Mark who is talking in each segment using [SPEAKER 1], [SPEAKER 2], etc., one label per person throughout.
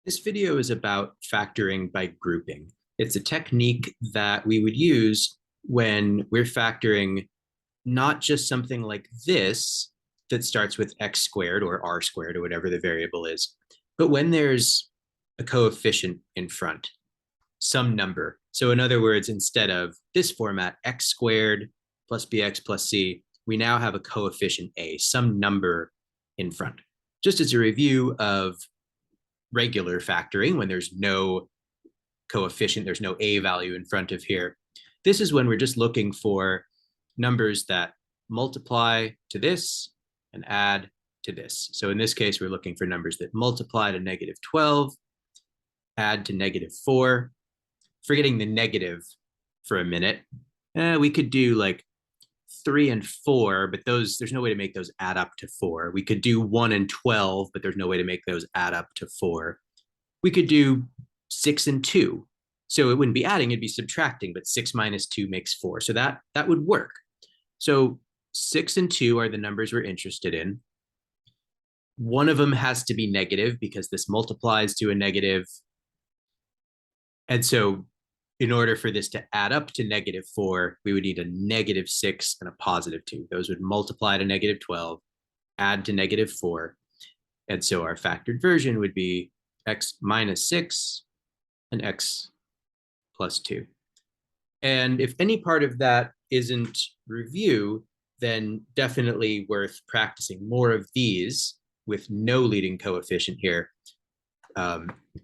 [SPEAKER 1] This video is about factoring by grouping. It's a technique that we would use when we're factoring not just something like this that starts with x squared or r squared or whatever the variable is, but when there's a coefficient in front, some number. So in other words, instead of this format, x squared plus bx plus c, we now have a coefficient a, some number in front. Just as a review of regular factoring, when there's no coefficient, there's no a value in front of here. This is when we're just looking for numbers that multiply to this and add to this. So in this case, we're looking for numbers that multiply to -12, add to -4. Forgetting the negative for a minute, we could do like 3 and 4, but there's no way to make those add up to 4. We could do 1 and 12, but there's no way to make those add up to 4. We could do 6 and 2. So it wouldn't be adding, it'd be subtracting, but 6 minus 2 makes 4. So that would work. So 6 and 2 are the numbers we're interested in. One of them has to be negative because this multiplies to a negative. And so in order for this to add up to -4, we would need a -6 and a +2. Those would multiply to -12, add to -4. And so our factored version would be x minus 6 and x plus 2. And if any part of that isn't review, then definitely worth practicing more of these with no leading coefficient here,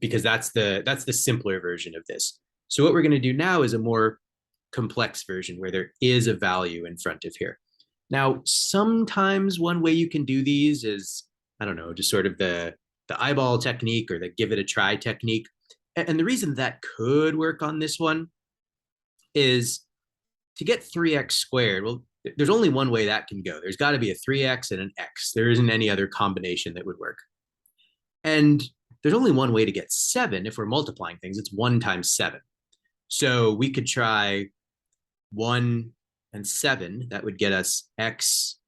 [SPEAKER 1] because that's the simpler version of this. So what we're going to do now is a more complex version where there is a value in front of here. Now, sometimes one way you can do these is, I don't know, just sort of the eyeball technique or the give it a try technique. And the reason that could work on this one is to get 3x squared. Well, there's only one way that can go. There's got to be a 3x and an x. There isn't any other combination that would work. And there's only one way to get 7 if we're multiplying things. It's 1 times 7. So we could try 1 and 7. That would get us x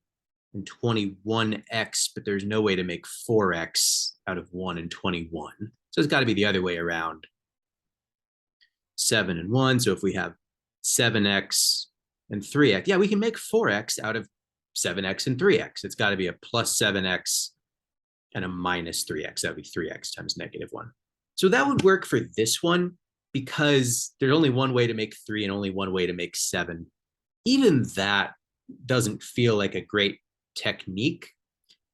[SPEAKER 1] and 21x, but there's no way to make 4x out of 1 and 21. So it's got to be the other way around. 7 and 1. So if we have 7x and 3x, yeah, we can make 4x out of 7x and 3x. It's got to be a plus 7x and a minus 3x. That would be 3x times -1. So that would work for this one because there's only one way to make 3 and only one way to make 7. Even that doesn't feel like a great technique,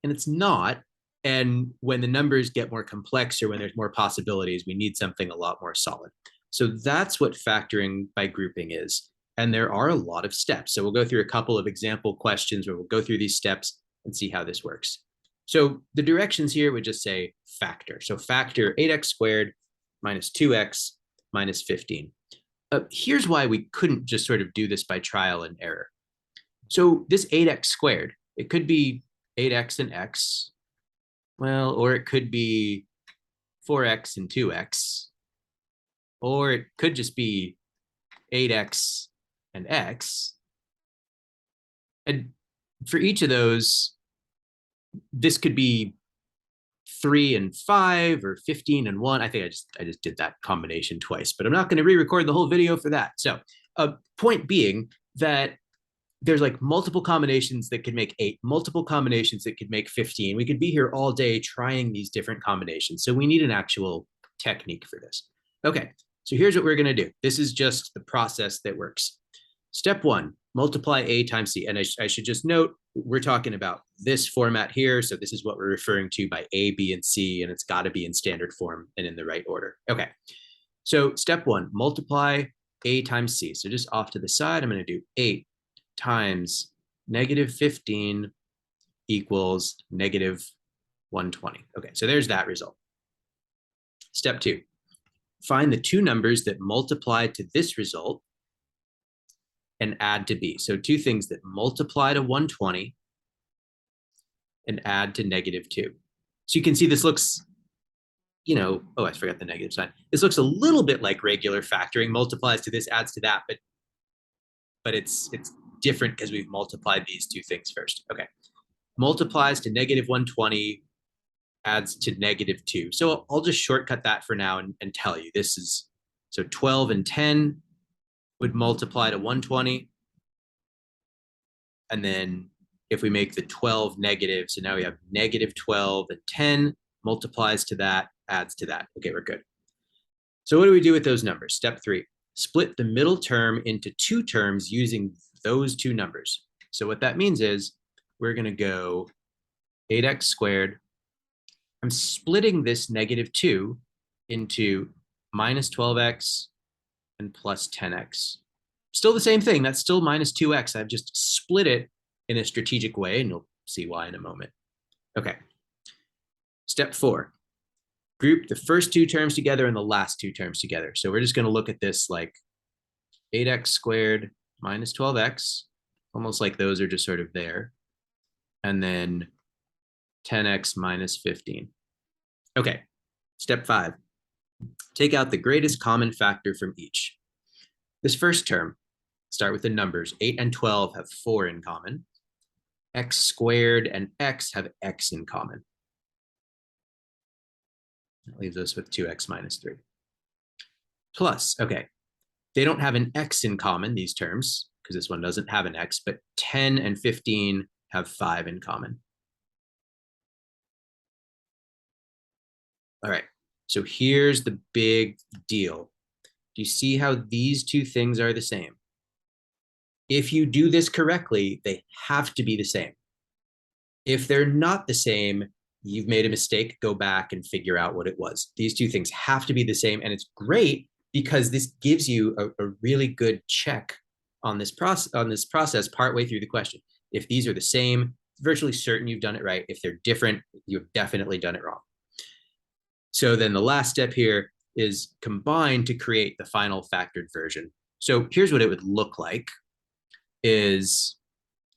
[SPEAKER 1] and it's not. And when the numbers get more complex or when there's more possibilities, we need something a lot more solid. So that's what factoring by grouping is. And there are a lot of steps. So we'll go through a couple of example questions where we'll go through these steps and see how this works. So the directions here would just say factor. So factor 8x squared minus 2x minus 15. Here's why we couldn't just sort of do this by trial and error. So this 8x squared, it could be 8x and x, well, or it could be 4x and 2x, or it could just be 8x and x. And for each of those, this could be 3 and 5 or 15 and 1. I think I just did that combination twice, but I'm not going to re-record the whole video for that. So point being that there's like multiple combinations that could make 8, multiple combinations that could make 15. We could be here all day trying these different combinations. So we need an actual technique for this. Okay, so here's what we're going to do. This is just the process that works. Step 1, multiply a times c. And I should just note, we're talking about this format here. So this is what we're referring to by a, b, and c, and it's got to be in standard form and in the right order. Okay, so step 1, multiply a times c. So just off to the side, I'm going to do 8 times -15 equals -120. Okay, so there's that result. Step 2, find the two numbers that multiply to this result and add to b. So two things that multiply to 120 and add to -2. So you can see this looks, oh, I forgot the negative sign. This looks a little bit like regular factoring, multiplies to this, adds to that, but it's different because we've multiplied these two things first. Okay, multiplies to -120 adds to -2. So I'll just shortcut that for now and tell you this is, so 12 and 10 would multiply to 120. And then if we make the 12 negative, so now we have -12 and 10 multiplies to that, adds to that. Okay, we're good. So what do we do with those numbers? Step 3, split the middle term into two terms using those two numbers. So what that means is we're going to go 8x squared. I'm splitting this -2 into minus 12x and plus 10x. Still the same thing. That's still minus 2x. I've just split it in a strategic way, and you'll see why in a moment. Okay. Step 4, group the first two terms together and the last two terms together. So we're just going to look at this like 8x squared minus 12x, almost like those are just sort of there. And then 10x minus 15. Okay. Step 5, take out the greatest common factor from each. This first term, start with the numbers. 8 and 12 have 4 in common. X squared and x have x in common. That leaves us with 2x minus 3. Plus, okay, they don't have an x in common, these terms, because this one doesn't have an x, but 10 and 15 have 5 in common. All right, so here's the big deal. Do you see how these two things are the same? If you do this correctly, they have to be the same. If they're not the same, you've made a mistake. Go back and figure out what it was. These two things have to be the same, and it's great because this gives you a really good check on this process partway through the question. If these are the same, it's virtually certain you've done it right. If they're different, you've definitely done it wrong. So then the last step here is combine to create the final factored version. So here's what it would look like, is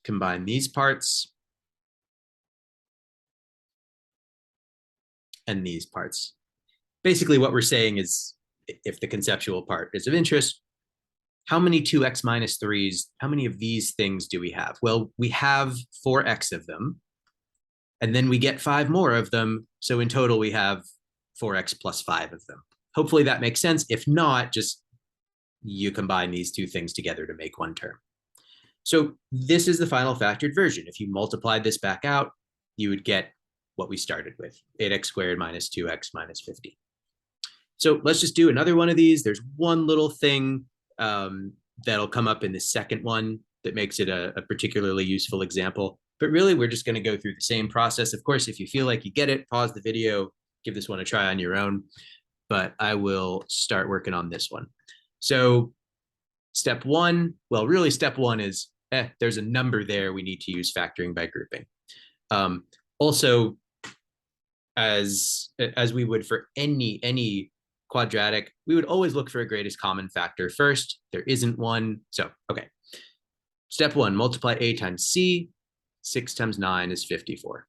[SPEAKER 1] combine these parts and these parts. Basically what we're saying is, if the conceptual part is of interest, how many 2x minus 3s, how many of these things do we have? Well, we have 4x of them, and then we get 5 more of them. So in total, we have 4x plus 5 of them. Hopefully that makes sense. If not, just you combine these two things together to make one term. So this is the final factored version. If you multiplied this back out, you would get what we started with, 8x squared minus 2x minus 50. So let's just do another one of these. There's one little thing that'll come up in the second one that makes it a particularly useful example. But really, we're just going to go through the same process. Of course, if you feel like you get it, pause the video, give this one a try on your own. But I will start working on this one. So step 1, well, really step 1 is, there's a number there. We need to use factoring by grouping. Also, as we would for any quadratic, we would always look for a greatest common factor first. There isn't one. So, okay. Step 1, multiply a times c. 6 times 9 is 54.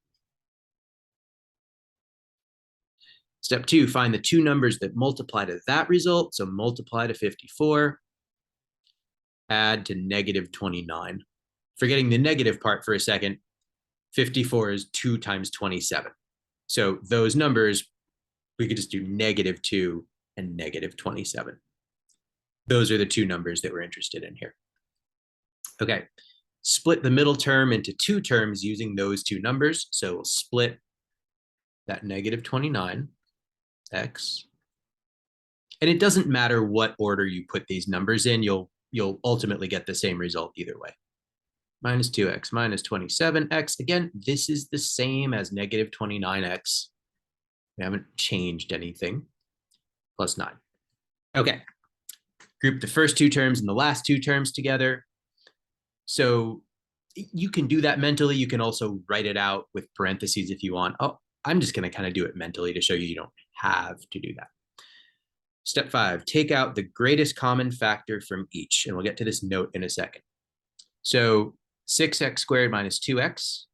[SPEAKER 1] Step 2, find the two numbers that multiply to that result. So multiply to 54, add to -29. Forgetting the negative part for a second, 54 is 2 times 27. So those numbers, we could just do -2 and -27. Those are the two numbers that we're interested in here. Okay, split the middle term into two terms using those two numbers. So we'll split that -29x. And it doesn't matter what order you put these numbers in, you'll ultimately get the same result either way. Minus 2x minus 27x. Again, this is the same as -29x. We haven't changed anything. Plus 9. Okay. Group the first two terms and the last two terms together. So you can do that mentally. You can also write it out with parentheses if you want. Oh, I'm just going to kind of do it mentally to show you don't have to do that. Step 5, take out the greatest common factor from each. And we'll get to this note in a second. So 6x squared minus 2x,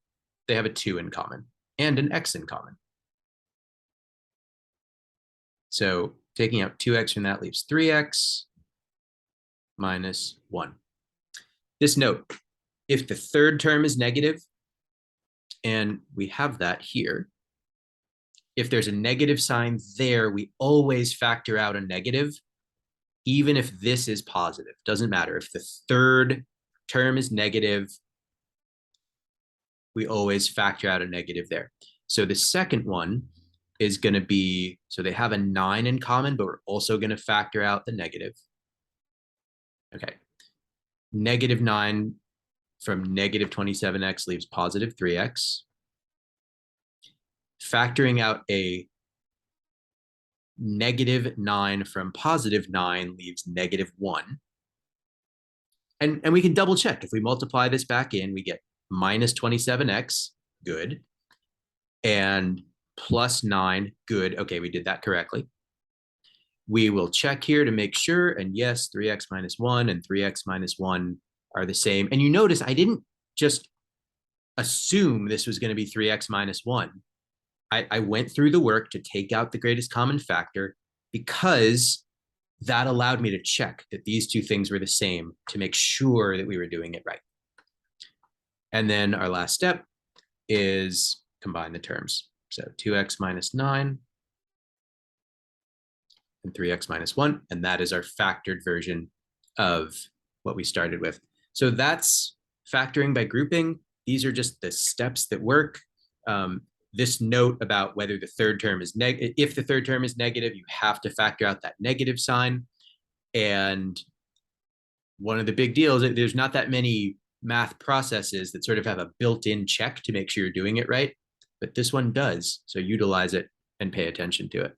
[SPEAKER 1] they have a 2 in common and an x in common. So taking out 2x from that leaves 3x minus 1. This note, if the third term is negative, and we have that here, if there's a negative sign there, we always factor out a negative, even if this is positive. Doesn't matter. If the third term is negative, we always factor out a negative there. So the second one is going to be, so they have a 9 in common, but we're also going to factor out the negative. Okay. Negative 9 from negative 27x leaves positive 3x. Factoring out a negative 9 from positive 9 leaves negative 1. And we can double check. If we multiply this back in, we get minus 27x, good. And plus 9, good. Okay, we did that correctly. We will check here to make sure. And yes, 3x minus 1 and 3x minus 1 are the same. And you notice I didn't just assume this was going to be 3x minus 1. I went through the work to take out the greatest common factor because that allowed me to check that these two things were the same to make sure that we were doing it right. And then our last step is combine the terms. So 2x minus 9 and 3x minus 1. And that is our factored version of what we started with. So that's factoring by grouping. These are just the steps that work. This note about whether the third term is negative, if the third term is negative, you have to factor out that negative sign. And one of the big deals, there's not that many math processes that sort of have a built-in check to make sure you're doing it right, but this one does. So utilize it and pay attention to it.